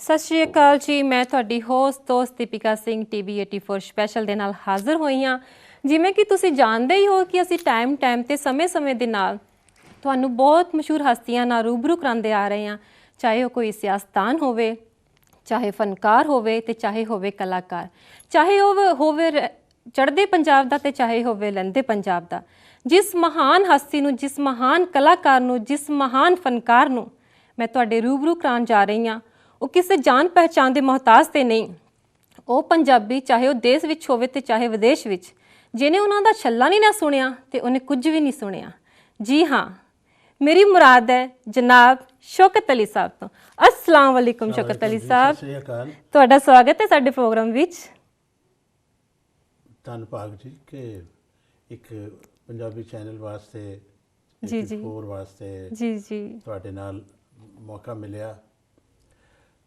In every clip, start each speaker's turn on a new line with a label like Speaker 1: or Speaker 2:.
Speaker 1: ਸਤਿ ਸ਼੍ਰੀ ਅਕਾਲ ਜੀ। ਮੈਂ ਤੁਹਾਡੀ ਹੋਸਟ ਦੋਸਤ ਦੀਪਿਕਾ ਸਿੰਘ ਟੀਵੀ 84 ਸਪੈਸ਼ਲ ਦੇ ਨਾਲ ਹਾਜ਼ਰ ਹੋਈ ਹਾਂ। ਜਿਵੇਂ ਕਿ ਤੁਸੀਂ ਜਾਣਦੇ ਹੀ ਹੋ ਕਿ ਅਸੀਂ ਟਾਈਮ ਤੇ ਸਮੇਂ ਦੇ ਨਾਲ ਤੁਹਾਨੂੰ ਬਹੁਤ ਮਸ਼ਹੂਰ ਹਸਤੀਆਂ ਨਾਲ ਰੂਬਰੂ ਕਰਾਉਂਦੇ ਆ ਰਹੇ ਹਾਂ, ਚਾਹੇ ਉਹ ਕੋਈ ਸਿਆਸਤਦਾਨ ਹੋਵੇ, ਚਾਹੇ ਫਨਕਾਰ ਹੋਵੇ ਤੇ ਚਾਹੇ ਹੋਵੇ ਕਲਾਕਾਰ, ਚਾਹੇ ਉਹ ਹੋਵੇ ਚੜ੍ਹਦੇ ਪੰਜਾਬ ਦਾ ਤੇ ਚਾਹੇ ਹੋਵੇ ਲਹਿੰਦੇ ਪੰਜਾਬ ਦਾ। ਜਿਸ ਮਹਾਨ ਹਸਤੀ ਨੂੰ, ਜਿਸ ਮਹਾਨ ਕਲਾਕਾਰ ਨੂੰ, ਜਿਸ ਮਹਾਨ ਫਨਕਾਰ ਨੂੰ ਮੈਂ ਤੁਹਾਡੇ ਰੂਬਰੂ ਕਰਾਉਣ ਜਾ ਰਹੀ ਹਾਂ, ਉਹ ਕਿਸੇ ਜਾਣ ਪਹਿਚਾਣ ਦੇ ਮੁਹਤਾਜ ਤੇ ਨਹੀਂ। ਉਹ ਪੰਜਾਬੀ, ਚਾਹੇ ਉਹ ਦੇਸ਼ ਵਿੱਚ ਹੋਵੇ ਤੇ ਚਾਹੇ ਵਿਦੇਸ਼ ਵਿੱਚ, ਜਿਹਨੇ ਉਹਨਾਂ ਦਾ ਛੱਲਾ ਨਹੀਂ ਨਾ ਸੁਣਿਆ ਤੇ ਉਹਨੇ ਕੁਝ ਵੀ ਨਹੀਂ ਸੁਣਿਆ। ਜੀ ਹਾਂ, ਮੇਰੀ ਮੁਰਾਦ ਹੈ ਜਨਾਬ ਸ਼ੌਕਤ ਅਲੀ ਸਾਹਿਬ ਤੋਂ। अस्सलाम वालेकुम शौकत अली साहब, ਤੁਹਾਡਾ ਸਵਾਗਤ ਹੈ ਸਾਡੇ ਪ੍ਰੋਗਰਾਮ ਵਿੱਚ।
Speaker 2: ਧੰਨਵਾਦ ਜੀ ਕਿ ਇੱਕ ਪੰਜਾਬੀ ਚੈਨਲ ਵਾਸਤੇ
Speaker 1: ਜੀ
Speaker 2: ਵਾਸਤੇ
Speaker 1: ਜੀ
Speaker 2: ਤੁਹਾਡੇ ਨਾਲ ਮੌਕਾ ਮਿਲਿਆ।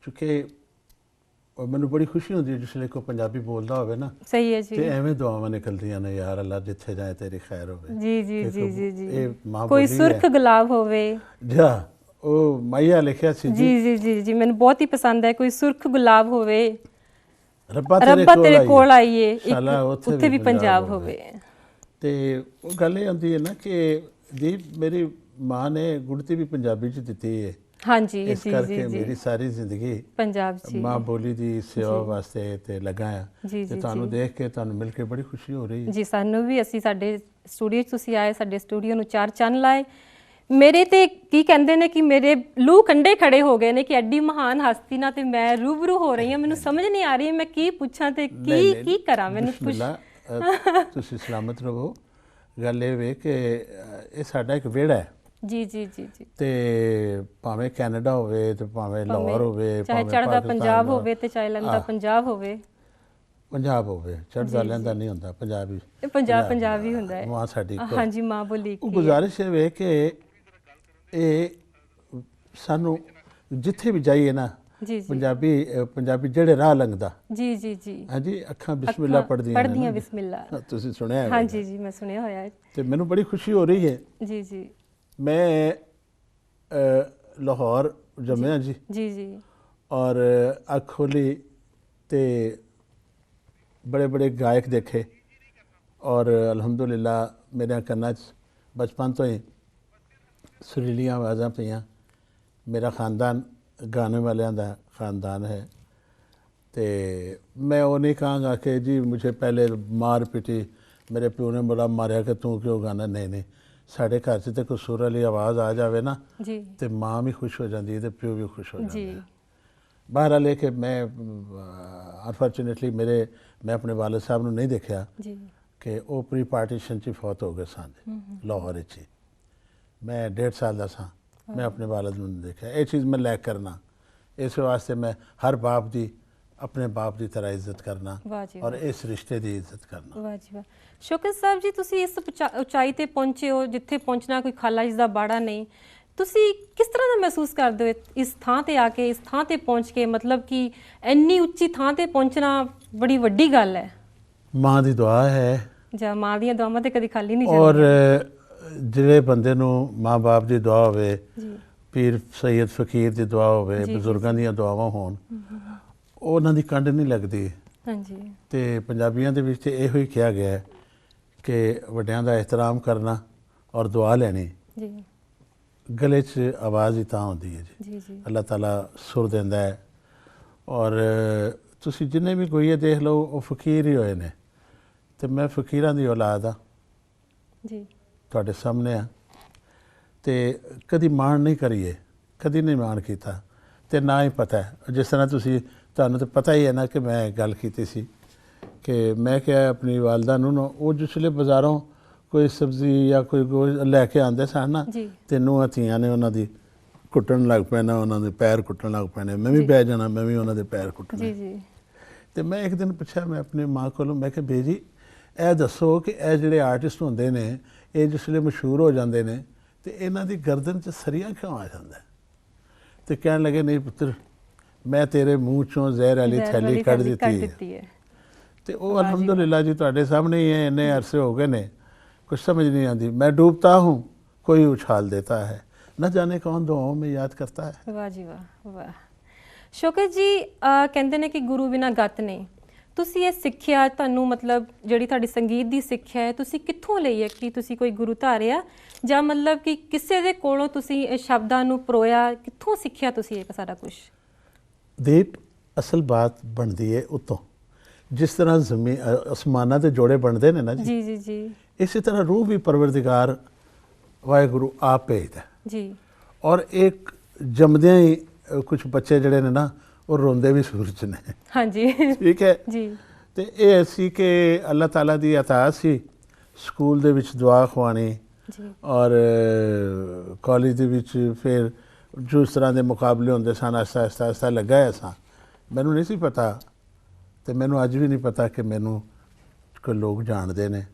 Speaker 2: ਕਿਉਂਕਿ ਮੈਨੂੰ ਬੜੀ ਖੁਸ਼ੀ ਹੁੰਦੀ ਹੈ ਜਿਸ ਵੇਲੇ ਕੋਈ ਪੰਜਾਬੀ ਬੋਲਦਾ ਹੋਵੇ ਨਾ।
Speaker 1: ਸਹੀ ਹੈ ਜੀ।
Speaker 2: ਤੇ ਐਵੇਂ ਦੁਆਵਾਂ ਨਿਕਲਦੀਆਂ ਨੇ, ਯਾਰ ਅੱਲਾ ਜਿੱਥੇ ਜਾਏ ਤੇਰੀ ਖੈਰ ਹੋਵੇ।
Speaker 1: ਜੀ ਜੀ ਜੀ ਜੀ ਜੀ।
Speaker 2: ਇਹ ਮਾਂ
Speaker 1: ਕੋਈ
Speaker 2: ਬੋਲੀ
Speaker 1: ਸੁਰਖ ਗੁਲਾਬ ਹੋਵੇ।
Speaker 2: ਜਾ ਉਹ ਮਾਈਆ ਲਿਖਿਆ ਸੀ
Speaker 1: ਜੀ ਜੀ ਜੀ ਜੀ, ਮੈਨੂੰ ਬਹੁਤ ਹੀ ਪਸੰਦ ਹੈ। ਕੋਈ ਸੁਰਖ ਗੁਲਾਬ ਹੋਵੇ,
Speaker 2: ਰੱਬਾ
Speaker 1: ਤੇਰੇ ਕੋਲ ਆਈਏ,
Speaker 2: ਉੱਥੇ
Speaker 1: ਵੀ ਪੰਜਾਬ ਹੋਵੇ।
Speaker 2: ਤੇ ਉਹ ਗੱਲ ਇਹ ਹੁੰਦੀ ਹੈ ਨਾ ਕਿ ਜੀ ਮੇਰੀ ਮਾਂ ਨੇ ਗੁੜਤੀ ਵੀ ਪੰਜਾਬੀ 'ਚ ਦਿੱਤੀ ਹੈ।
Speaker 1: ਹਾਂਜੀ
Speaker 2: ਇਸ ਕਰਕੇ ਮੇਰੀ ਸਾਰੀ ਜ਼ਿੰਦਗੀ
Speaker 1: ਪੰਜਾਬ 'ਚ
Speaker 2: ਮਾਂ ਬੋਲੀ ਦੀ ਸੇਵਾ ਵਾਸਤੇ ਤੇ ਲੱਗਾ ਆ। ਤੇ ਤੁਹਾਨੂੰ ਦੇਖ ਕੇ, ਤੁਹਾਨੂੰ ਮਿਲ ਕੇ ਬੜੀ ਖੁਸ਼ੀ ਹੋ ਰਹੀ ਹੈ
Speaker 1: ਜੀ। ਸਾਨੂੰ ਵੀ, ਅਸੀਂ ਸਾਡੇ ਸਟੂਡੀਓ 'ਚ ਤੁਸੀਂ ਆਏ, ਸਾਡੇ ਸਟੂਡੀਓ ਨੂੰ ਚਾਰ ਚੰਨ ਲਾਏ। ਮੇਰੇ ਤੇ ਕੀ ਕਹਿੰਦੇ ਨੇ ਕਿ ਮੇਰੇ ਲੂ ਕੰਡੇ ਖੜੇ ਹੋ ਗਏ ਨੇ ਕਿ ਐਡੀ ਮਹਾਨ ਹਸਤੀ ਨਾਲ ਤੇ ਮੈਂ ਰੂਬਰੂ ਹੋ ਰਹੀ ਹਾਂ। ਮੈਨੂੰ ਸਮਝ ਨਹੀਂ ਆ ਰਹੀ ਮੈਂ ਕੀ ਪੁੱਛਾਂ ਤੇ ਕੀ ਕਰਾਂ। ਮੈਨੂੰ
Speaker 2: ਤੁਸੀਂ ਸਲਾਮਤ ਰਹੋ। ਗੱਲ ਇਹ ਵੇ ਕਿ ਇਹ ਸਾਡਾ ਇੱਕ ਵਿਹੜਾ ਹੈ।
Speaker 1: ਜੀ ਜੀ ਜੀ ਜੀ।
Speaker 2: ਤੇ ਭਾਵੇਂ ਕੈਨੇਡਾ ਹੋਵੇ ਤੇ ਭਾਵੇਂ ਲਾਹੌਰ ਹੋਵੇ,
Speaker 1: ਚਾਹੇ ਚੜ੍ਹਦਾ ਪੰਜਾਬ ਹੋਵੇ ਤੇ ਚਾਹੇ ਲਹਿੰਦਾ ਪੰਜਾਬ ਹੋਵੇ।
Speaker 2: ਪੰਜਾਬ ਹੋਵੇ, ਚੜ੍ਹਦਾ ਲਹਿੰਦਾ ਨਹੀਂ ਹੁੰਦਾ, ਪੰਜਾਬੀ
Speaker 1: ਪੰਜਾਬ ਹੀ ਹੁੰਦਾ ਹੈ।
Speaker 2: ਮਾਂ ਸਾਡੀ
Speaker 1: ਹਾਂਜੀ, ਮਾਂ ਬੋਲੀ।
Speaker 2: ਉਹ ਗੁਜ਼ਾਰਿਸ਼ ਇਹ ਵੇ ਕਿ ਇਹ ਸਾਨੂੰ ਜਿੱਥੇ ਵੀ ਜਾਈਏ ਨਾ, ਪੰਜਾਬੀ ਜਿਹੜੇ ਰਾਹ ਲੰਘਦਾ,
Speaker 1: ਜੀ ਜੀ ਜੀ,
Speaker 2: ਹਾਂਜੀ, ਅੱਖਾਂ ਬਿਸਮਿਲ੍ਲਾ ਪੜ੍ਹਦੀਆਂ
Speaker 1: ਬਿਸਮਿਲ੍ਲਾ।
Speaker 2: ਤੁਸੀਂ ਸੁਣਿਆ?
Speaker 1: ਹਾਂਜੀ ਜੀ, ਮੈਂ ਸੁਣਿਆ ਹੋਇਆ ਹੈ।
Speaker 2: ਤੇ ਮੈਨੂੰ ਬੜੀ ਖੁਸ਼ੀ ਹੋ ਰਹੀ ਹੈ।
Speaker 1: ਜੀ ਜੀ।
Speaker 2: ਮੈਂ ਲਾਹੌਰ ਜੰਮਿਆ ਜੀ।
Speaker 1: ਜੀ ਜੀ।
Speaker 2: ਔਰ ਅੱਖ ਖੋਲੀ ਤੇ ਬੜੇ ਬੜੇ ਗਾਇਕ ਦੇਖੇ ਔਰ ਅਲਹਮਦੁਲਿਲਾ ਮੇਰੇ ਕੰਨਾਂ 'ਚ ਬਚਪਨ ਤੋਂ ਹੀ ਸੁਰੀਲੀਆਂ ਆਵਾਜ਼ਾਂ ਪਈਆਂ। ਮੇਰਾ ਖਾਨਦਾਨ ਗਾਣੇ ਵਾਲਿਆਂ ਦਾ ਖਾਨਦਾਨ ਹੈ। ਤੇ ਮੈਂ ਉਹ ਨਹੀਂ ਕਹਾਂਗਾ ਕਿ ਜੀ ਮੁਝੇ ਪਹਿਲੇ ਮਾਰ ਪਿਟੀ, ਮੇਰੇ ਪਿਓ ਨੇ ਬੜਾ ਮਾਰਿਆ ਕਿ ਤੂੰ ਕਿਉਂ ਗਾਣਾ। ਨਹੀਂ, ਸਾਡੇ ਘਰ 'ਚ ਤੇ ਕੋਈ ਸੁਰ ਵਾਲੀ ਆਵਾਜ਼ ਆ ਜਾਵੇ ਨਾ ਤੇ ਮਾਂ ਵੀ ਖੁਸ਼ ਹੋ ਜਾਂਦੀ ਹੈ ਤੇ ਪਿਓ ਵੀ ਖੁਸ਼ ਹੋ ਜਾਂਦਾ ਹੈ। ਬਹਰਹਾਲ ਲੈ ਕੇ ਮੈਂ ਅਨਫੋਰਚੂਨੇਟਲੀ ਮੈਂ ਆਪਣੇ ਵਾਲਿਦ ਸਾਹਿਬ ਨੂੰ ਨਹੀਂ ਦੇਖਿਆ ਕਿ ਉਹ ਪ੍ਰੀ ਪਾਰਟੀਸ਼ਨ 'ਚ ਫੌਤ ਹੋ ਗਏ ਸਨ ਲਾਹੌਰ 'ਚ। ਮੈਂ 1.5 ਸਾਲ ਦਾ ਸਾਂ, ਮੈਂ ਆਪਣੇ ਵਾਲਿਦ ਨੂੰ ਨਹੀਂ ਦੇਖਿਆ। ਇਹ ਚੀਜ਼ ਮੈਂ ਲੈਕ ਕਰਨਾ, ਇਸ ਵਾਸਤੇ ਮੈਂ ਹਰ ਬਾਪ ਦੀ ਆਪਣੇ ਬਾਪ ਦੀ ਤਰ੍ਹਾਂ ਇੱਜ਼ਤ ਕਰਨਾ ਔਰ ਇਸ ਰਿਸ਼ਤੇ ਦੀ ਇੱਜ਼ਤ ਕਰਨਾ।
Speaker 1: ਵਾਹ ਜੀ ਵਾਹ। ਸ਼ੌਕਤ ਸਾਹਿਬ ਜੀ, ਤੁਸੀਂ ਇਸ ਉਚਾਈ ਤੇ ਪਹੁੰਚੇ ਹੋ ਜਿੱਥੇ ਪਹੁੰਚਣਾ ਕੋਈ ਖਾਲਾ ਜੀ ਦਾ ਬਾੜਾ ਨਹੀਂ। ਤੁਸੀਂ ਕਿਸ ਤਰ੍ਹਾਂ ਦਾ ਮਹਿਸੂਸ ਕਰਦੇ ਹੋ ਇਸ ਥਾਂ ਤੇ ਆ ਕੇ, ਇਸ ਥਾਂ ਤੇ ਪਹੁੰਚ ਕੇ? ਮਤਲਬ ਕਿ ਇੰਨੀ ਉੱਚੀ ਥਾਂ ਤੇ ਪਹੁੰਚਣਾ ਬੜੀ ਵੱਡੀ ਗੱਲ ਹੈ।
Speaker 2: ਮਾਂ ਦੀ ਦੁਆ ਹੈ
Speaker 1: ਜਾਂ ਮਾਂ ਦੀਆਂ ਦੁਆਵਾਂ ਤੇ ਕਦੀ ਖਾਲੀ ਨਹੀਂ
Speaker 2: ਜਾਂਦੀਆਂ। ਔਰ ਜਿਹੜੇ ਬੰਦੇ ਨੂੰ ਮਾਂ ਬਾਪ ਦੀ ਦੁਆ ਹੋਵੇ, ਪੀਰ ਸੈਦ ਫਕੀਰ ਦੀ ਦੁਆ ਹੋਵੇ, ਬਜ਼ੁਰਗਾਂ ਦੀਆਂ ਦੁਆਵਾਂ ਹੋਣ, ਉਹਨਾਂ ਦੀ ਕੰਡ ਨਹੀਂ ਲੱਗਦੀ। ਹਾਂਜੀ। ਤੇ ਪੰਜਾਬੀਆਂ ਦੇ ਵਿੱਚ ਇਹੋ ਹੀ ਕਿਹਾ ਗਿਆ ਹੈ ਕਿ ਵੱਡਿਆਂ ਦਾ ਇਹਤਰਾਮ ਕਰਨਾ ਔਰ ਦੁਆ ਲੈਣੀ। ਜੀ। ਗਲੇ 'ਚ ਆਵਾਜ਼ ਹੀ ਤਾਂ ਹੁੰਦੀ ਹੈ ਜੀ। ਅੱਲਾਹ ਤਾਲਾ ਸੁਰ ਦਿੰਦਾ ਹੈ। ਔਰ ਤੁਸੀਂ ਜਿੰਨੇ ਵੀ ਗੋਈਏ ਦੇਖ ਲਓ, ਉਹ ਫਕੀਰ ਹੀ ਹੋਏ ਨੇ। ਤੇ ਮੈਂ ਫਕੀਰਾਂ ਦੀ ਔਲਾਦ ਆ ਜੀ, ਤੁਹਾਡੇ ਸਾਹਮਣੇ ਆ। ਤੇ ਕਦੀ ਮਾਣ ਨਹੀਂ ਕਰੀਏ, ਕਦੀ ਨਹੀਂ ਮਾਣ ਕੀਤਾ ਤੇ ਨਾ ਹੀ ਪਤਾ ਹੈ। ਜਿਸ ਤਰ੍ਹਾਂ ਤੁਹਾਨੂੰ ਤਾਂ ਪਤਾ ਹੀ ਹੈ ਨਾ ਕਿ ਮੈਂ ਗੱਲ ਕੀਤੀ ਸੀ ਕਿ ਮੈਂ ਕਿਹਾ ਆਪਣੀ ਵਾਲਦਾ ਨੂੰ, ਉਹ ਜਿਸ ਵੇਲੇ ਬਾਜ਼ਾਰੋਂ ਕੋਈ ਸਬਜ਼ੀ ਜਾਂ ਕੋਈ ਗੋਸ਼ਤ ਲੈ ਕੇ ਆਉਂਦੇ ਸਨ ਨਾ, ਤੇ ਨੂੰਹਾਂ ਧੀਆਂ ਨੇ ਉਹਨਾਂ ਦੀ ਕੁੱਟਣ ਲੱਗ ਪੈਣਾ, ਉਹਨਾਂ ਦੇ ਪੈਰ ਕੁੱਟਣ ਲੱਗ ਪੈਣੇ। ਮੈਂ ਵੀ ਬਹਿ ਜਾਣਾ, ਮੈਂ ਵੀ ਉਹਨਾਂ ਦੇ ਪੈਰ ਕੁੱਟਣੇ। ਤੇ ਮੈਂ ਇੱਕ ਦਿਨ ਪੁੱਛਿਆ ਮੈਂ ਆਪਣੀ ਮਾਂ ਕੋਲੋਂ, ਮੈਂ ਕਿਹਾ ਬੇਜੀ ਇਹ ਦੱਸੋ ਕਿ ਇਹ ਜਿਹੜੇ ਆਰਟਿਸਟ ਹੁੰਦੇ ਨੇ, ਇਹ ਜਿਸ ਵੇਲੇ ਮਸ਼ਹੂਰ ਹੋ ਜਾਂਦੇ ਨੇ ਤੇ ਇਹਨਾਂ ਦੀ ਗਰਦਨ 'ਚ ਸਰੀਆ ਕਿਉਂ ਆ ਜਾਂਦਾ? ਤੇ ਕਹਿਣ ਲੱਗੇ, ਨਹੀਂ ਪੁੱਤਰ, ਮੈਂ ਤੇਰੇ ਮੂੰਹ 'ਚੋਂ ਜ਼ਹਿਰ ਵਾਲੀ ਥੈਲੀ ਕੱਢ ਦਿੱਤੀ ਹੈ। ਤੇ ਉਹ ਅਲਹਮਦੁਲਿਲਾ ਜੀ ਤੁਹਾਡੇ ਸਾਹਮਣੇ ਹੀ ਹੈ। ਇੰਨੇ ਅਰਸੇ ਹੋ ਗਏ ਨੇ, कुछ समझ नहीं आती। मैं डूबता हूँ, कोई उछाल देता है, न जाने कौन दुआओं में याद करता है।
Speaker 1: वाह जी वाह वाह। ਸ਼ੌਕਤ ਜੀ ਕਹਿੰਦੇ ਨੇ ਕਿ ਗੁਰੂ ਬਿਨਾਂ ਗਤ ਨਹੀਂ। ਤੁਸੀਂ ਇਹ ਸਿੱਖਿਆ ਤੁਹਾਨੂੰ ਮਤਲਬ ਜਿਹੜੀ ਤੁਹਾਡੀ ਸੰਗੀਤ ਦੀ ਸਿੱਖਿਆ ਹੈ ਤੁਸੀਂ ਕਿੱਥੋਂ ਲਈ ਹੈ? ਕਿ ਤੁਸੀਂ ਕੋਈ ਗੁਰੂ ਧਾਰਿਆ ਜਾਂ ਮਤਲਬ ਕਿ ਕਿਸੇ ਦੇ ਕੋਲੋਂ ਤੁਸੀਂ ਇਹ ਸ਼ਬਦਾਂ ਨੂੰ ਪਰੋਇਆ? ਕਿੱਥੋਂ ਸਿੱਖਿਆ ਤੁਸੀਂ ਇਹ ਸਾਰਾ ਕੁਝ?
Speaker 2: ਦੀਪ, ਅਸਲ ਬਾਤ ਬਣਦੀ ਹੈ ਉਤੋਂ। ਜਿਸ ਤਰ੍ਹਾਂ ਅਸਮਾਨਾਂ ਦੇ ਜੋੜੇ ਬਣਦੇ ਨੇ ਨਾ
Speaker 1: ਜੀ ਜੀ ਜੀ,
Speaker 2: ਇਸੇ ਤਰ੍ਹਾਂ ਰੂਹ ਵੀ ਪਰਵਰਦਿਗਾਰ ਵਾਹਿਗੁਰੂ ਆਪ ਭੇਜਦਾ ਜੀ। ਔਰ ਇੱਕ ਜੰਮਦਿਆਂ ਹੀ ਕੁਝ ਬੱਚੇ ਜਿਹੜੇ ਨੇ ਨਾ ਉਹ ਰੋਂਦੇ ਵੀ ਸੂਰਜ ਨੇ। ਹਾਂਜੀ, ਠੀਕ ਹੈ ਜੀ। ਤੇ ਇਹ ਸੀ ਕਿ ਅੱਲਾਹ ਤਾਲਾ ਦੀ ਅਤਾ ਸੀ ਸਕੂਲ ਦੇ ਵਿੱਚ ਦੁਆ ਖਵਾਣੀ ਜੀ, ਔਰ ਕਾਲਜ ਦੇ ਵਿੱਚ ਫਿਰ ਜੋ ਇਸ ਤਰ੍ਹਾਂ ਦੇ ਮੁਕਾਬਲੇ ਹੁੰਦੇ ਸਨ ਆਹਿਸਤਾ ਆਹਿਸਤਾ ਆਹਿਸਤਾ ਲੱਗਾ ਹੈ ਸਾਂ। ਮੈਨੂੰ ਨਹੀਂ ਸੀ ਪਤਾ ਤੇ ਮੈਨੂੰ ਅੱਜ ਵੀ ਨਹੀਂ ਪਤਾ ਕਿ ਮੈਨੂੰ ਕੋਈ ਲੋਕ ਜਾਣਦੇ ਨੇ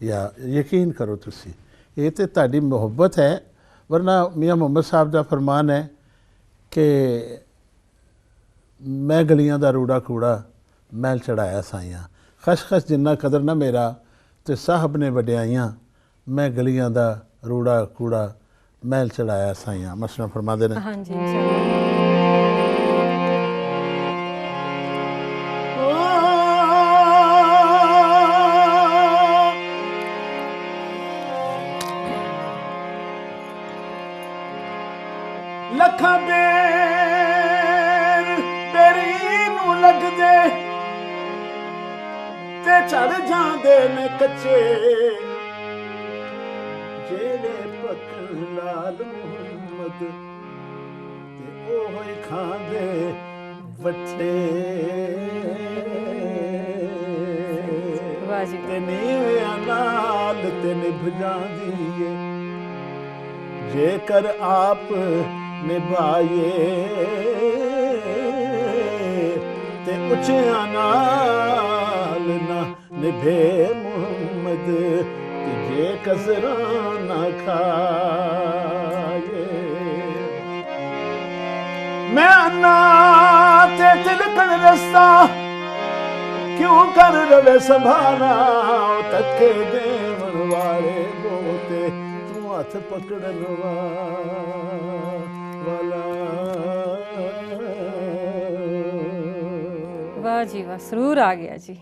Speaker 2: ਜਾਂ ਯਕੀਨ ਕਰੋ ਤੁਸੀਂ ਇਹ ਤੇ ਤੁਹਾਡੀ ਮੁਹੱਬਤ ਹੈ। ਵਰਨਾ ਮੀਆਂ ਮੁਹੰਮਦ ਸਾਹਿਬ ਦਾ ਫਰਮਾਨ ਹੈ ਕਿ ਮੈਂ ਗਲੀਆਂ ਦਾ ਰੂੜਾ ਕੂੜਾ ਮੈਲ ਚੜਾਇਆ ਸਾਈਆਂ, ਖਸਖਸ ਜਿੰਨਾ ਕਦਰ ਨਾ ਮੇਰਾ ਤੇ ਸਾਹਿਬ ਨੇ ਵਡਿਆਈਆਂ, ਮੈਂ ਗਲੀਆਂ ਦਾ ਰੂੜਾ ਕੂੜਾ ਮੈਲ ਚੜਾਇਆ ਸਾਈਆਂ। ਮਸਲਾ ਫਰਮਾਉਂਦੇ ਨੇ। ਹਾਂਜੀ,
Speaker 3: ਲੱਖਾਂ ਬੇਰੀ ਨੂੰ ਲੱਗਦੇ ਤੇ ਝੜ ਜਾਂਦੇ ਨੇ ਕੱਚੇ, ਜਿਹੜੇ ਪੱਕਣ ਲਾਲ ਮੁਹੰਮਦ ਤੇ ਉਹ ਹੀ ਖਾਂਦੇ ਵੱਟੇ। ਤੇ ਨੀਵਿਆਂ ਨਾਲ ਤੇ ਨਿਭ ਜਾਂਦੀ ਏ ਜੇਕਰ ਆਪ ਨਿਭਾਏ, ਤੇ ਉੱਚਿਆਂ ਨਾਲ ਨਾ ਨਿਭੇ ਮੁਹੰਮਦ ਤੇ ਜੇ ਕਸਰਾਂ ਨਾ ਖਾਏ। ਮੈਂ ਅੰਨਾ ਤੇ ਤਿਲਕਣ ਰਸਤਾ ਕਿਉਂ ਕਰ ਰਵੇ ਸੰਭਾਲਾ, ਤੱਕੇ ਦੇਵਣ ਵਾਲੇ ਬੋਤੇ ਤੂੰ ਹੱਥ ਪਕੜਨ ਵਾਲਾ।
Speaker 1: ਵਾਹ ਜੀ ਵਾਹ, ਸਰੂਰ ਆ ਗਿਆ ਜੀ।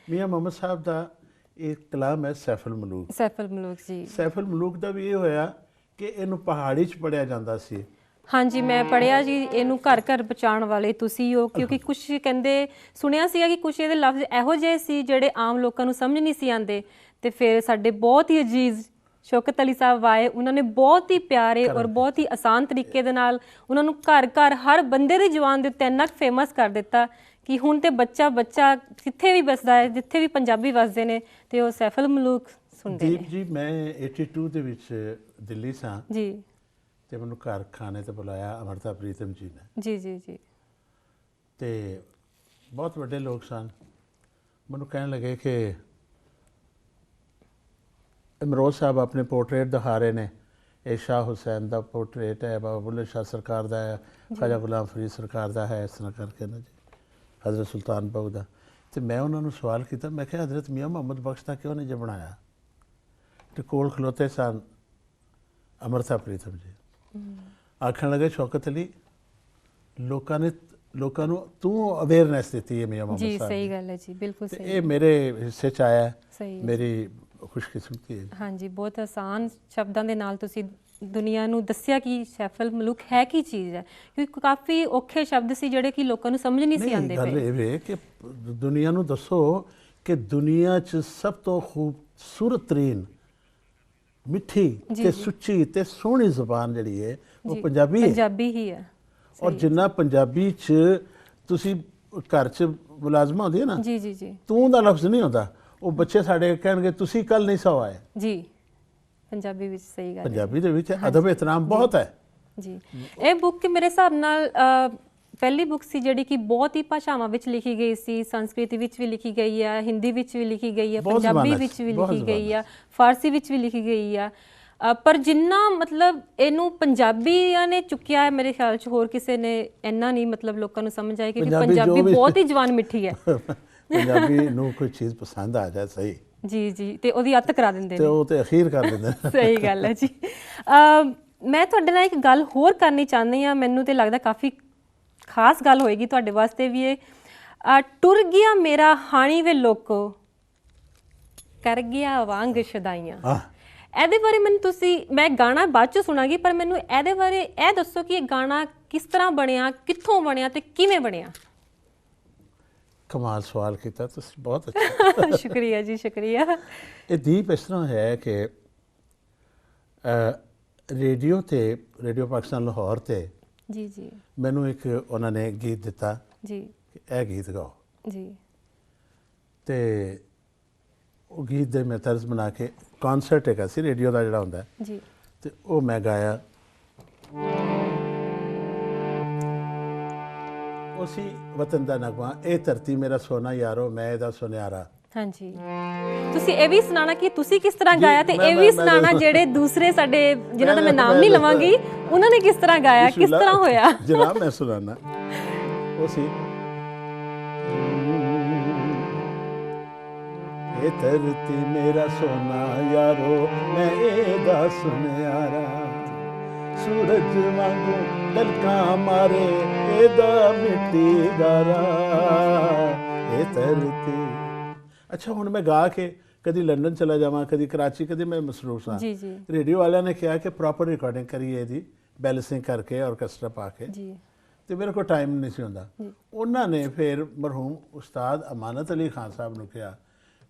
Speaker 2: ਮੀਆਂ ਮੁਹੰਮਦ ਸਾਹਿਬ ਦਾ ਇੱਕ ਕਲਾਮ ਹੈ ਸੈਫੁਲ ਮਲੂਕ।
Speaker 1: ਸੈਫੁਲ ਮਲੂਕ ਜੀ।
Speaker 2: ਸੈਫੁਲ ਮਲੂਕ ਦਾ ਵੀ ਇਹ ਹੋਇਆ ਕਿ ਇਹਨੂੰ ਪਹਾੜੀ 'ਚ ਪੜ੍ਹਿਆ ਜਾਂਦਾ ਸੀ।
Speaker 1: ਹਾਂਜੀ, ਮੈਂ ਪੜ੍ਹਿਆ ਜੀ। ਇਹਨੂੰ ਘਰ ਘਰ ਪਹੁੰਚਾਉਣ ਵਾਲੇ ਤੁਸੀਂ ਹੋ, ਕਿਉਂਕਿ ਕੁਝ ਕਹਿੰਦੇ ਸੁਣਿਆ ਸੀਗਾ ਕਿ ਕੁਝ ਇਹਦੇ ਲਫ਼ਜ਼ ਇਹੋ ਜਿਹੇ ਸੀ ਜਿਹੜੇ ਆਮ ਲੋਕਾਂ ਨੂੰ ਸਮਝ ਨਹੀਂ ਸੀ ਆਉਂਦੇ, ਤੇ ਫਿਰ ਸਾਡੇ ਬਹੁਤ ਹੀ ਅਜੀਜ਼ ਸ਼ੌਕਤ ਅਲੀ ਸਾਹਿਬ ਆਏ, ਉਹਨਾਂ ਨੇ ਬਹੁਤ ਹੀ ਪਿਆਰੇ ਔਰ ਬਹੁਤ ਹੀ ਆਸਾਨ ਤਰੀਕੇ ਦੇ ਨਾਲ ਉਹਨਾਂ ਨੂੰ ਘਰ ਘਰ ਹਰ ਬੰਦੇ ਦੀ ਜ਼ੁਬਾਨ ਦੇ ਉੱਤੇ ਇੰਨਾ ਫੇਮਸ ਕਰ ਦਿੱਤਾ ਕਿ ਹੁਣ ਤੇ ਬੱਚਾ ਕਿੱਥੇ ਵੀ ਵੱਸਦਾ ਹੈ, ਜਿੱਥੇ ਵੀ ਪੰਜਾਬੀ ਵੱਸਦੇ ਨੇ ਤੇ ਉਹ ਸੈਫੁਲ ਮਲੂਕ ਸੁਣਦੇ ਨੇ।
Speaker 2: ਦੀਪ ਜੀ, ਮੈਂ 82 ਦੇ ਵਿੱਚ ਦਿੱਲੀ ਸਾਂ ਜੀ, ਤੇ ਮੈਨੂੰ ਘਰ ਖਾਣੇ ਤੇ ਬੁਲਾਇਆ ਅਮਰਤਾ ਪ੍ਰੀਤਮ ਜੀ ਨੇ। ਜੀ ਜੀ ਜੀ। ਤੇ ਬਹੁਤ ਵੱਡੇ ਲੋਕ ਸਨ। ਮੈਨੂੰ ਕਹਿਣ ਲੱਗੇ ਕਿ ਇਮਰੋਜ਼ ਸਾਹਿਬ ਆਪਣੇ ਪੋਰਟਰੇਟ ਦਿਖਾ ਰਹੇ ਨੇ, ਇਹ ਸ਼ਾਹ ਹੁਸੈਨ ਦਾ ਪੋਰਟਰੇਟ ਹੈ, ਬਾਬਾ ਬੁੱਲੇ ਸ਼ਾਹ ਸਰਕਾਰ ਦਾ ਹੈ, ਖਾਜਾ ਗੁਲਾਮ ਫਰੀਦ ਸਰਕਾਰ ਦਾ ਹੈ, ਇਸ ਤਰ੍ਹਾਂ ਕਰਕੇ ਨਾ ਜੀ, ਹਜ਼ਰਤ ਸੁਲਤਾਨ ਬਹੂ ਦਾ। ਤੇ ਮੈਂ ਉਹਨਾਂ ਨੂੰ ਸਵਾਲ ਕੀਤਾ, ਮੈਂ ਕਿਹਾ ਹਜ਼ਰਤ ਮੀਆਂ ਮੁਹੰਮਦ ਬਖਸ਼ ਦਾ ਕਿਉਂ ਨਹੀਂ ਜੇ ਬਣਾਇਆ? ਤੇ ਕੋਲ ਖਲੋਤੇ ਸਨ ਅਮਰਤਾ ਪ੍ਰੀਤਮ ਜੀ। ਆਖਣ ਲੱਗੇ ਸ਼ੌਕਤ ਅਲੀ, ਲੋਕਾਂ ਨੂੰ ਤੂੰ ਅਵੇਅਰਨੈਸ ਦਿੱਤੀ ਹੈ ਮੀਆਂ ਮੁਹੰਮਦ ਸਾਹਿਬ ਜੀ।
Speaker 1: ਸਹੀ ਗੱਲ ਹੈ ਜੀ, ਬਿਲਕੁਲ ਸਹੀ।
Speaker 2: ਇਹ ਮੇਰੇ ਹਿੱਸੇ 'ਚ ਆਇਆ, ਮੇਰੀ ਖੁਸ਼ਕਿਸਮਤੀ ਹੈ। ਹਾਂਜੀ,
Speaker 1: ਬਹੁਤ ਆਸਾਨ ਸ਼ਬਦਾਂ ਦੇ ਨਾਲ ਤੁਸੀਂ ਦੁਨੀਆ ਨੂੰ ਦੱਸਿਆ ਕਿ ਸੈਫੁਲ ਮਲੂਕ ਹੈ ਕੀ ਚੀਜ਼ ਹੈ, ਕਿਉਂਕਿ ਕਾਫੀ ਔਖੇ ਸ਼ਬਦ ਸੀ ਜਿਹੜੇ ਕਿ ਲੋਕਾਂ ਨੂੰ ਸਮਝ ਨਹੀਂ ਸੀ ਆਉਂਦੇ ਪਏ।
Speaker 2: ਗੱਲ ਇਹ ਵੇ ਕਿ ਦੁਨੀਆ ਨੂੰ ਦੱਸੋ ਕਿ ਦੁਨੀਆ 'ਚ ਸਭ ਤੋਂ ਖੂਬਸੂਰਤ ਤਰੀਨ, ਮਿੱਠੀ ਤੇ ਸੁੱਚੀ ਤੇ ਸੋਹਣੀ ਜ਼ੁਬਾਨ ਜਿਹੜੀ ਹੈ ਉਹ ਪੰਜਾਬੀ
Speaker 1: ਹੀ ਹੈ।
Speaker 2: ਔਰ ਜਿੰਨਾ ਪੰਜਾਬੀ 'ਚ ਤੁਸੀਂ ਘਰ 'ਚ ਮੁਲਾਜ਼ਮਾਂ ਹੁੰਦੀ ਹੈ ਨਾ, ਜੀ ਜੀ ਜੀ, ਤੂੰ ਦਾ ਲਫ਼ਜ਼ ਨਹੀਂ ਹੁੰਦਾ। ਉਹ ਬੱਚੇ ਸਾਡੇ ਕਹਿਣਗੇ ਤੁਸੀਂ ਕੱਲ ਨਹੀਂ ਸੌ ਆਏ ਜੀ, ਪੰਜਾਬੀ ਵਿੱਚ। ਸਹੀ ਗੱਲ, ਪੰਜਾਬੀ ਦੇ ਵਿੱਚ ਅਦਬ ਇਤਰਾਮ ਬਹੁਤ ਹੈ ਜੀ।
Speaker 1: ਇਹ ਬੁੱਕ ਮੇਰੇ ਹਿਸਾਬ ਨਾਲ ਪਹਿਲੀ ਬੁੱਕ ਸੀ ਜਿਹੜੀ ਕਿ ਬਹੁਤ ਹੀ ਭਾਸ਼ਾਵਾਂ ਵਿੱਚ ਲਿਖੀ ਗਈ ਸੀ। ਸੰਸਕ੍ਰਿਤ ਵਿੱਚ ਵੀ ਲਿਖੀ ਗਈ ਹੈ, ਹਿੰਦੀ ਵਿੱਚ ਵੀ ਲਿਖੀ ਗਈ ਹੈ, ਪੰਜਾਬੀ ਵਿੱਚ ਵੀ ਲਿਖੀ ਗਈ ਹੈ, ਫਾਰਸੀ ਵਿੱਚ ਵੀ ਲਿਖੀ ਗਈ ਹੈ। ਪਰ ਜਿੰਨਾ ਮਤਲਬ ਇਹਨੂੰ ਪੰਜਾਬੀਆਂ ਨੇ ਚੁੱਕਿਆ ਹੈ, ਮੇਰੇ ਖਿਆਲ 'ਚ ਹੋਰ ਕਿਸੇ ਨੇ ਇੰਨਾ ਨਹੀਂ ਮਤਲਬ ਲੋਕਾਂ ਨੂੰ ਸਮਝ ਆਏ, ਕਿਉਂਕਿ ਪੰਜਾਬੀ ਬਹੁਤ ਹੀ ਜਵਾਨ ਮਿੱਠੀ ਹੈ।
Speaker 2: ਪੰਜਾਬੀ ਨੂੰ ਕੋਈ ਚੀਜ਼ ਪਸੰਦ ਆ ਜਾਏ, ਸਹੀ
Speaker 1: ਜੀ ਜੀ, ਤੇ ਉਹਦੀ ਅੱਤ ਕਰਾ ਦਿੰਦੇ ਨੇ,
Speaker 2: ਤੇ ਉਹ ਤੇ ਅਖੀਰ ਕਰ ਦਿੰਦੇ ਨੇ।
Speaker 1: ਸਹੀ ਗੱਲ ਹੈ ਜੀ। ਮੈਂ ਤੁਹਾਡੇ ਨਾਲ ਇੱਕ ਗੱਲ ਹੋਰ ਕਰਨੀ ਚਾਹੁੰਦੀ ਹਾਂ, ਮੈਨੂੰ ਤੇ ਲੱਗਦਾ ਕਾਫੀ ਖਾਸ ਗੱਲ ਹੋਏਗੀ ਤੁਹਾਡੇ ਵਾਸਤੇ ਵੀ ਇਹ ਟੁਰ ਗਿਆ ਮੇਰਾ ਹਾਣੀ ਵੇ ਲੋਕੋ ਕਰ ਗਿਆ ਵਾਂਗ ਸ਼ਦਾਈਆਂ। ਇਹਦੇ ਬਾਰੇ ਮੈਨੂੰ ਮੈਂ ਗਾਣਾ ਬਾਅਦ ਚ ਸੁਣਾਂਗੀ, ਪਰ ਮੈਨੂੰ ਇਹਦੇ ਬਾਰੇ ਇਹ ਦੱਸੋ ਕਿ ਇਹ ਗਾਣਾ ਕਿਸ ਤਰ੍ਹਾਂ ਬਣਿਆ, ਕਿੱਥੋਂ ਬਣਿਆ ਤੇ ਕਿਵੇਂ ਬਣਿਆ?
Speaker 2: ਕਮਾਲ ਸਵਾਲ ਕੀਤਾ ਤੁਸੀਂ, ਬਹੁਤ ਅੱਛਾ।
Speaker 1: ਸ਼ੁਕਰੀਆ ਜੀ, ਸ਼ੁਕਰੀਆ।
Speaker 2: ਇਹ ਦੀਪ ਇਸ ਤਰ੍ਹਾਂ ਹੈ ਕਿ ਰੇਡੀਓ ਪਾਕਿਸਤਾਨ ਲਾਹੌਰ ਤੇ
Speaker 1: ਜੀ
Speaker 2: ਮੈਨੂੰ ਇੱਕ ਉਹਨਾਂ ਨੇ ਗੀਤ ਦਿੱਤਾ
Speaker 1: ਜੀ
Speaker 2: ਕਿ ਇਹ ਗੀਤ ਗਾਓ
Speaker 1: ਜੀ,
Speaker 2: ਤੇ ਉਹ ਗੀਤ ਦੇ ਮੈਂ ਤਰਜ਼ ਬਣਾ ਕੇ ਕਨਸਰਟ ਹੈਗਾ ਸੀ ਰੇਡੀਓ ਦਾ ਜਿਹੜਾ ਹੁੰਦਾ
Speaker 1: ਜੀ,
Speaker 2: ਤੇ ਉਹ ਮੈਂ ਗਾਇਆ। ਉਸੀ ਵਤਨ ਦਾ ਨਗਮਾ, ਇਹ ਧਰਤੀ ਮੇਰਾ ਸੋਨਾ ਯਾਰੋ ਮੈਂ ਇਹਦਾ ਸੁਨਿਆਰਾ।
Speaker 1: ਹਾਂਜੀ, ਤੁਸੀਂ ਇਹ ਵੀ ਸੁਣਾਣਾ ਕਿ ਤੁਸੀਂ ਕਿਸ ਤਰ੍ਹਾਂ ਗਾਇਆ, ਤੇ ਇਹ ਵੀ ਸੁਣਾਣਾ ਜਿਹੜੇ ਦੂਸਰੇ ਸਾਡੇ ਜਿਨ੍ਹਾਂ ਦਾ ਮੈਂ ਨਾਮ ਨਹੀਂ ਲਵਾਂਗੀ ਉਹਨਾਂ ਨੇ ਕਿਸ ਤਰ੍ਹਾਂ ਗਾਇਆ, ਕਿਸ ਤਰ੍ਹਾਂ ਹੋਇਆ।
Speaker 2: ਜਨਾਬ ਮੈਂ ਸੁਣਾਣਾ। ਉਸੀ ਇਹ ਧਰਤੀ ਮੇਰਾ ਸੋਨਾ ਯਾਰੋ ਮੈਂ ਇਹਦਾ ਸੁਨਿਆਰਾ, ਸੂਰਜ ਵਾਂਗੂ ਦਲਕਾਂ ਮਾਰੇ ਇਹਦਾ ਮਿੱਟੀ ਦਾ ਰਾਹ। ਇਹ ਧਰਤੀ ਅੱਛਾ, ਹੁਣ ਮੈਂ ਗਾ ਕੇ ਕਦੀ ਲੰਡਨ ਚਲਾ ਜਾਵਾਂ, ਕਦੀ ਕਰਾਚੀ, ਕਦੀ ਮੈਂ ਮਸਰੂਫ ਸਾਂ।
Speaker 1: ਜੀ ਜੀ,
Speaker 2: ਰੇਡੀਓ ਵਾਲਿਆਂ ਨੇ ਕਿਹਾ ਕਿ ਪ੍ਰੋਪਰ ਰਿਕਾਰਡਿੰਗ ਕਰੀਏ ਇਹਦੀ, ਬੈਲੈਂਸਿੰਗ ਕਰਕੇ ਆਰਕੈਸਟਰਾ ਪਾ ਕੇ
Speaker 1: ਜੀ,
Speaker 2: ਤੇ ਮੇਰੇ ਕੋਲ ਟਾਈਮ ਨਹੀਂ ਸੀ ਹੁੰਦਾ। ਉਹਨਾਂ ਨੇ ਫਿਰ ਮਰਹੂਮ ਉਸਤਾਦ ਅਮਾਨਤ ਅਲੀ ਖਾਨ ਸਾਹਿਬ ਨੂੰ ਕਿਹਾ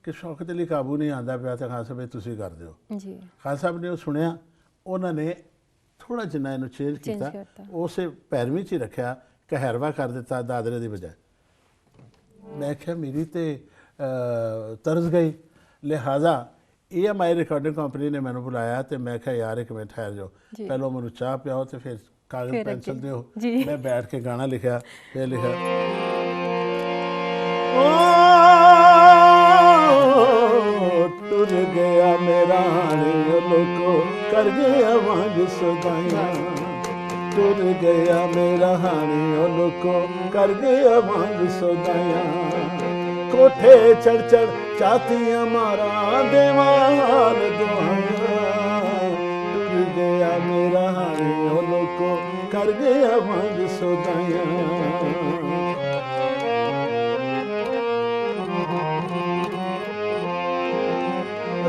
Speaker 2: ਕਿ ਸ਼ੌਕਤ ਅਲੀ ਕਾਬੂ ਨਹੀਂ ਆਉਂਦਾ ਪਿਆ, ਤਾਂ ਖਾਨ ਸਾਹਿਬ ਤੁਸੀਂ ਕਰ ਦਿਓ
Speaker 1: ਜੀ।
Speaker 2: ਖਾਨ ਸਾਹਿਬ ਨੇ ਉਹ ਸੁਣਿਆ, ਉਹਨਾਂ ਨੇ ਥੋੜ੍ਹਾ ਜਿੰਨਾ ਇਹਨੂੰ ਚੇਂਜ ਕੀਤਾ, ਉਸੇ ਪੈਰਵੀਂ 'ਚ ਹੀ ਰੱਖਿਆ, ਕਹਿਰਵਾ ਕਰ ਦਿੱਤਾ ਦਾਦਰੇ ਦੀ ਬਜਾਏ। ਮੈਂ ਕਿਹਾ ਮੇਰੀ ਤੇ ਤਰਸ ਗਈ, ਲਿਹਾਜ਼ਾ EMI ਰਿਕਾਰਡਿੰਗ ਕੰਪਨੀ ਨੇ ਮੈਨੂੰ ਬੁਲਾਇਆ ਤੇ ਮੈਂ ਕਿਹਾ ਯਾਰ ਇੱਕ ਮਿੰਟ ਠਹਿਰ ਜਾਓ, ਪਹਿਲਾਂ ਮੈਨੂੰ ਚਾਹ ਪਿਆਓ ਤੇ ਫਿਰ ਕਾਗਜ਼ ਪੈਨਸਲ ਦਿਓ। ਮੈਂ ਬੈਠ ਕੇ ਗਾਣਾ ਲਿਖਿਆ, ਫਿਰ ਲਿਖਿਆ ਟੁਰ ਗਿਆ ਮੇਰਾ ਹਾਣੀ ਲੋਕੋ ਕਰ ਗਿਆ ਵਾਂਗ ਸਦਾਈਆਂ, ਟੁਰ ਗਿਆ ਮੇਰਾ ਹਾਣੀ ਲੋਕੋ ਕਰ ਗਿਆ ਵਾਂਗ ਸਦਾਈਆਂ, ਕੋਠੇ ਚੜ ਚੜ ਚਾਤੀਆਂ ਮਾਰਾਂ ਦੇਵਾਨ ਦੁਆਈਆਂ, ਟੁਰ ਗਿਆ ਮੇਰਾ ਹਾਣੀ ਲੋਕੋ ਕਰ ਗਿਆ ਵਾਂਗ ਸਦਾਈਆਂ।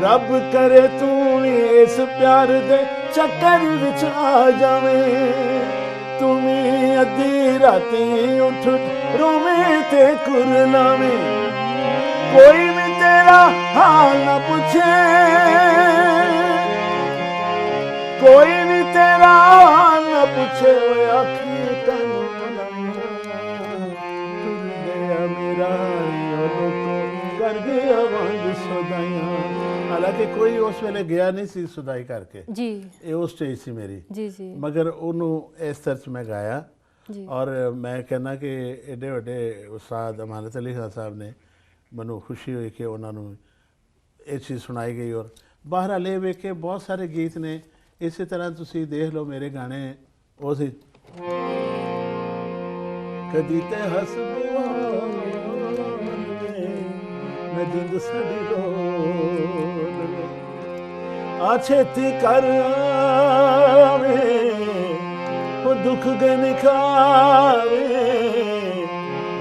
Speaker 2: ਰੱਬ ਕਰੇ ਤੂੰ ਇਸ ਪਿਆਰ ਦੇ ਚੱਕਰ ਵਿੱਚ ਆ ਜਾਵੇਂ, ਤੂੰ ਵੀ ਅੱਧੀ ਰਾਤੀ ਉੱਠ ਰੋਵੇਂ ਤੇ ਕੁਰਲਾਵੇਂ, ਕੋਈ ਵੀ ਤੇਰਾ ਹਾਲ ਨਾ ਪੁੱਛੇ, ਕੋਈ ਵੀ ਤੇਰਾ ਹਾਲ ਨਾ ਪੁੱਛੇ, ਓਏ ਆਖੀ ਤੈਨੂੰ ਟੁਰ ਗਿਆ ਮੇਰਾ ਲੋਕੋ ਕਰ ਗਿਆ ਵਾਂਗ ਸਦਾਈਆਂ। ਹਾਲਾਂਕਿ ਕੋਈ ਉਸ ਵੇਲੇ ਗਿਆ ਨਹੀਂ ਸੀ ਸੁਦਾਈ ਕਰਕੇ
Speaker 1: ਜੀ,
Speaker 2: ਇਹ ਉਹ ਸਟੇਜ ਸੀ ਮੇਰੀ
Speaker 1: ਜੀ ਜੀ,
Speaker 2: ਮਗਰ ਉਹਨੂੰ ਇਸ ਤਰ੍ਹਾਂ 'ਚ ਮੈਂ ਗਾਇਆ।
Speaker 1: ਜੀ।
Speaker 2: ਔਰ ਮੈਂ ਕਹਿੰਦਾ ਕਿ ਐਡੇ ਵੱਡੇ ਉਸਤਾਦ ਅਮਾਨਤ ਅਲੀ ਖਾਨ ਸਾਹਿਬ ਨੇ ਮੈਨੂੰ ਖੁਸ਼ੀ ਹੋਈ ਕਿ ਉਹਨਾਂ ਨੂੰ ਇਹ ਚੀਜ਼ ਸੁਣਾਈ ਗਈ। ਔਰ ਬਹਰਹਾਲ ਇਹ ਵੇਖ ਕੇ ਬਹੁਤ ਸਾਰੇ ਗੀਤ ਨੇ ਇਸੇ ਤਰ੍ਹਾਂ ਤੁਸੀਂ ਦੇਖ ਲਓ ਮੇਰੇ ਗਾਣੇ ਉਹ ਸੀ ਕਦੀ ਤੇ ਹੱਸਦਿਆਂ ਮੈਂ ਜਿੰਦ ਸਾਡੀ ਰੋਲ ਆ ਛੇਤੀ ਕਰ ਆਵੇ ਉਹ ਦੁੱਖ ਗਨ ਖਾਵੇ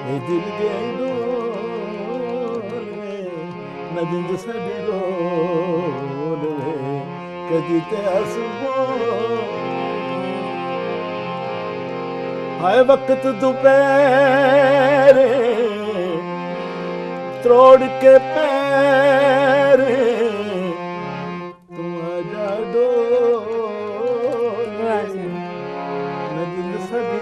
Speaker 2: ਇਹ ਦਿਲ ਗਏ ਡੋਲ ਮੈਂ ਜਿੰਦ ਸਾਡੀ ਰੋਲ ਕਦੀ ਤੇ ਹੱਸਦਿਆਂ ਹਾਏ ਵਕਤ ਦੁਪਹਿਰੇ त्रोड़ के पैर तू आजा डोल मैं दिल सदी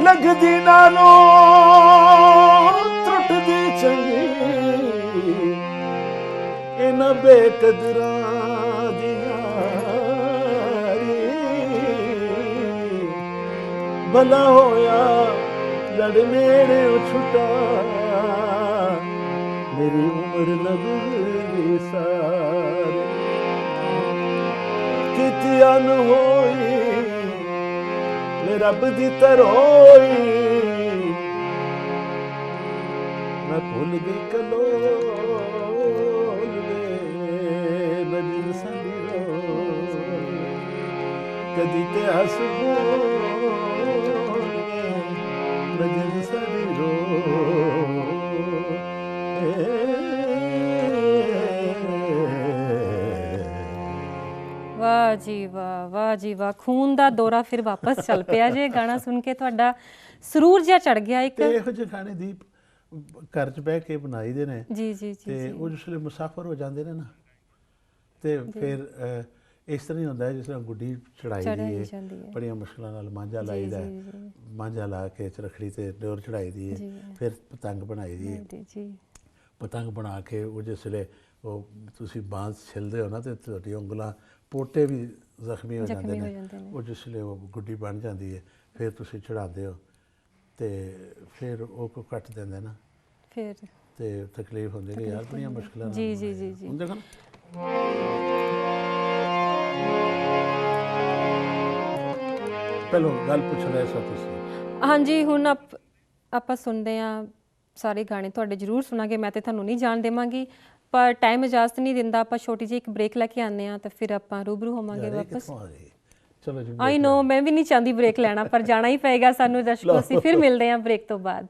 Speaker 2: लगदी नालों त्रुटदी चंगी न बेकदरां दी यारी भला होया लड़ मेरे छुटा मेरी उम्र लगदी सारी किती अन होई मैं रब दी तरोई
Speaker 3: ਮੈਂ ਭੁੱਲ ਗਈ ਕਲੋਲ ਵੇ ਨਜ਼ਰ ਸਾਡੀ ਰੋਲ ਕਦੀ ਤੇ ਹੱਸ ਬੋਲ ਨਜ਼ਰ ਸਾਡੀ ਰੋਲ
Speaker 1: ਵਾਹ ਜੀ ਵਾਹ, ਵਾਹ ਜੀ ਵਾਹ, ਖੂਨ ਦਾ ਦੌਰਾ ਫਿਰ ਵਾਪਸ ਚੱਲ ਪਿਆ ਜੇ ਗਾਣਾ ਸੁਣ ਕੇ ਤੁਹਾਡਾ ਸਰੂਰ ਜਿਹਾ ਚੜ ਗਿਆ ਇੱਕ।
Speaker 2: ਤੇ ਇਹੋ ਜਿਹੇ ਗਾਣੇ ਦੀ ਘਰ 'ਚ ਬਹਿ ਕੇ ਬਣਾਈ ਦੇ ਨੇ
Speaker 1: ਜੀ ਜੀ ਜੀ
Speaker 2: ਤੇ ਉਹ ਜਿਸ ਵੇਲੇ ਮੁਸਾਫਰ ਹੋ ਜਾਂਦੇ ਨੇ ਨਾ ਤੇ ਫਿਰ ਇਸ ਤਰ੍ਹਾਂ ਹੀ ਹੁੰਦਾ ਹੈ ਜਿਸ ਤਰ੍ਹਾਂ ਗੁੱਡੀ ਚੜਾਈ ਦੀ ਹੈ ਬੜੀਆਂ ਮੁਸ਼ਕਲਾਂ ਨਾਲ ਮਾਂਝਾ ਲਾਈਦਾ ਮਾਂਝਾ ਲਾ ਕੇ ਚਰਖੜੀ ਤੇ ਡੋਰ ਚੜਾਈ ਦੀ ਹੈ ਫਿਰ ਪਤੰਗ ਬਣਾਈ ਦੀ ਹੈ ਪਤੰਗ ਬਣਾ ਕੇ ਉਹ ਜਿਸ ਵੇਲੇ ਉਹ ਤੁਸੀਂ ਬਾਂਸ ਛਿਲਦੇ ਹੋ ਨਾ ਤੇ ਤੁਹਾਡੀ ਉਂਗਲਾਂ ਪੋਟੇ ਵੀ ਜ਼ਖਮੀ ਹੋ ਜਾਂਦੇ ਨੇ ਉਹ ਜਿਸ ਵੇਲੇ ਉਹ ਗੁੱਡੀ ਬਣ ਜਾਂਦੀ ਹੈ ਫਿਰ ਤੁਸੀਂ ਚੜਾਉਂਦੇ ਹੋ ਤੇ ਫਿਰ ਉਹ ਕੋ ਕੱਟ ਦਿੰਦੇ ਨਾ
Speaker 1: ਫਿਰ
Speaker 2: ਤੇ ਤਕਲੀਫ ਹੁੰਦੀ ਕਿ ਯਾਰ ਬੜੀਆਂ ਮੁਸ਼ਕਲਾਂ
Speaker 1: ਜੀ ਜੀ ਜੀ ਜੀ
Speaker 2: ਹੁਣ ਦੇਖੋ ਪਹਿਲੋਂ ਗੱਲ ਪੁੱਛ ਰਹੇ ਸੋ ਤੁਸੀਂ।
Speaker 1: ਹਾਂਜੀ ਹੁਣ ਆਪਾਂ ਸੁਣਦੇ ਹਾਂ ਸਾਰੇ ਗਾਣੇ ਤੁਹਾਡੇ ਜ਼ਰੂਰ ਸੁਣਾਂਗੇ, ਮੈਂ ਤੇ ਤੁਹਾਨੂੰ ਨਹੀਂ ਜਾਣ ਦੇਵਾਂਗੀ ਪਰ ਟਾਈਮ ਇਜਾਜ਼ਤ ਨਹੀਂ ਦਿੰਦਾ। ਆਪਾਂ ਛੋਟੀ ਜਿਹੀ ਇੱਕ ਬ੍ਰੇਕ ਲੈ ਕੇ ਆਉਂਦੇ ਹਾਂ ਤਾਂ ਫਿਰ ਆਪਾਂ ਰੂਬਰੂ ਹੋਵਾਂਗੇ ਵਾਪਸ।
Speaker 2: ਚਲੋ ਜੀ
Speaker 1: ਆਈ ਨੋ ਮੈਂ ਵੀ ਨਹੀਂ ਚਾਹੁੰਦੀ ਬ੍ਰੇਕ ਲੈਣਾ ਪਰ ਜਾਣਾ ਹੀ ਪਏਗਾ ਸਾਨੂੰ ਦਰਸ਼ਕੋ। ਅਸੀਂ ਫਿਰ ਮਿਲਦੇ ਹਾਂ ਬ੍ਰੇਕ ਤੋਂ ਬਾਅਦ।